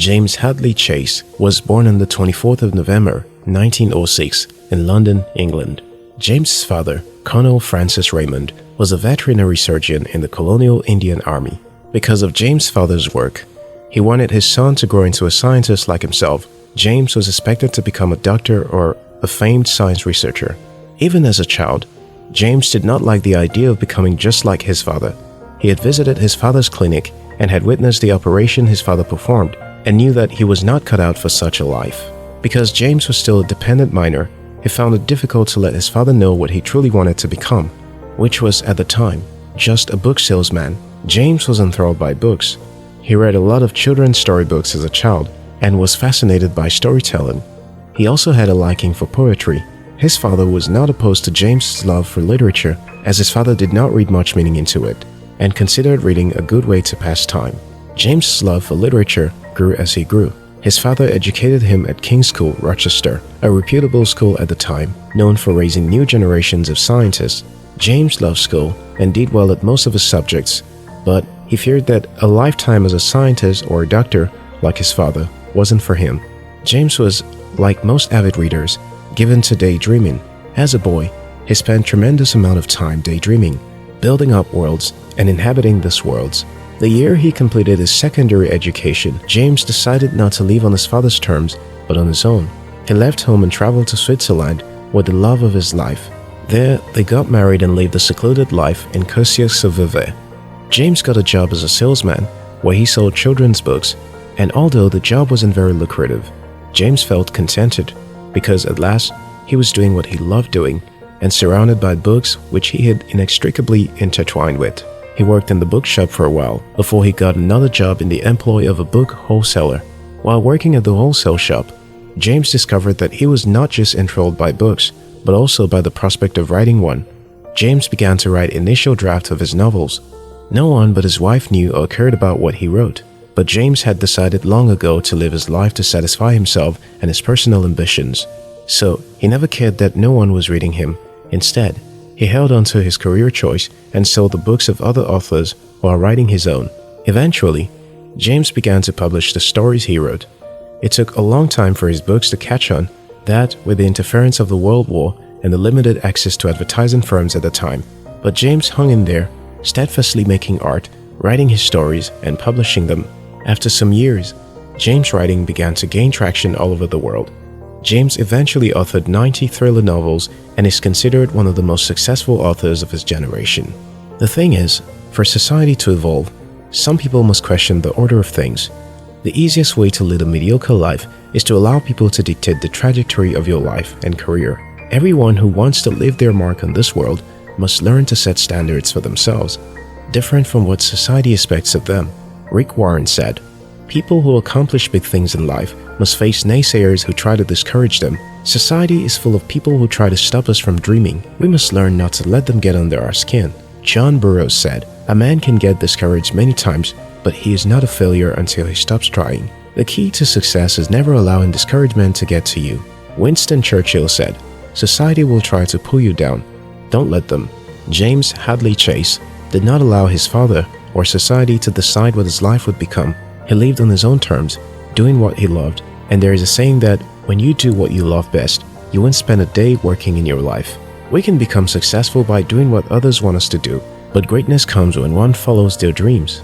James Hadley Chase was born on the 24th of November, 1906 in London, England. James's father, Colonel Francis Raymond, was a veterinary surgeon in the colonial Indian Army. Because of James' father's work, he wanted his son to grow into a scientist like himself. James was expected to become a doctor or a famed science researcher. Even as a child, James did not like the idea of becoming just like his father. He had visited his father's clinic and had witnessed the operation his father performed and knew that he was not cut out for such a life. Because James was still a dependent minor, he found it difficult to let his father know what he truly wanted to become, which was, at the time, just a book salesman. James was enthralled by books. He read a lot of children's storybooks as a child and was fascinated by storytelling. He also had a liking for poetry. His father was not opposed to James's love for literature, as his father did not read much meaning into it, and considered reading a good way to pass time. James's love for literature grew as he grew. His father educated him at King's School, Rochester, a reputable school at the time, known for raising new generations of scientists. James loved school and did well at most of his subjects, but he feared that a lifetime as a scientist or a doctor, like his father, wasn't for him. James was, like most avid readers, given to daydreaming. As a boy, he spent a tremendous amount of time daydreaming, building up worlds and inhabiting these worlds. The year he completed his secondary education, James decided not to leave on his father's terms, but on his own. He left home and traveled to Switzerland with the love of his life. There, they got married and lived a secluded life in Coursier-sur-Vevey. James got a job as a salesman, where he sold children's books, and although the job wasn't very lucrative, James felt contented, because at last he was doing what he loved doing, and surrounded by books which he had inextricably intertwined with. He worked in the bookshop for a while before he got another job in the employ of a book wholesaler. While working at the wholesale shop, James discovered that he was not just enthralled by books, but also by the prospect of writing one. James began to write initial drafts of his novels. No one but his wife knew or cared about what he wrote, but James had decided long ago to live his life to satisfy himself and his personal ambitions. So he never cared that no one was reading him. Instead, he held on to his career choice and sold the books of other authors while writing his own. Eventually, James began to publish the stories he wrote. It took a long time for his books to catch on, that with the interference of the World War and the limited access to advertising firms at the time. But James hung in there, steadfastly making art, writing his stories, and publishing them. After some years, James' writing began to gain traction all over the world. James eventually authored 90 thriller novels and is considered one of the most successful authors of his generation. The thing is, for society to evolve, some people must question the order of things. The easiest way to lead a mediocre life is to allow people to dictate the trajectory of your life and career. Everyone who wants to leave their mark on this world must learn to set standards for themselves, different from what society expects of them. Rick Warren said, "People who accomplish big things in life must face naysayers who try to discourage them. Society is full of people who try to stop us from dreaming. We must learn not to let them get under our skin." John Burroughs said, "A man can get discouraged many times, but he is not a failure until he stops trying." The key to success is never allowing discouragement to get to you. Winston Churchill said, "Society will try to pull you down. Don't let them." James Hadley Chase did not allow his father or society to decide what his life would become. He lived on his own terms, doing what he loved, and there is a saying that when you do what you love best, you won't spend a day working in your life. We can become successful by doing what others want us to do, but greatness comes when one follows their dreams.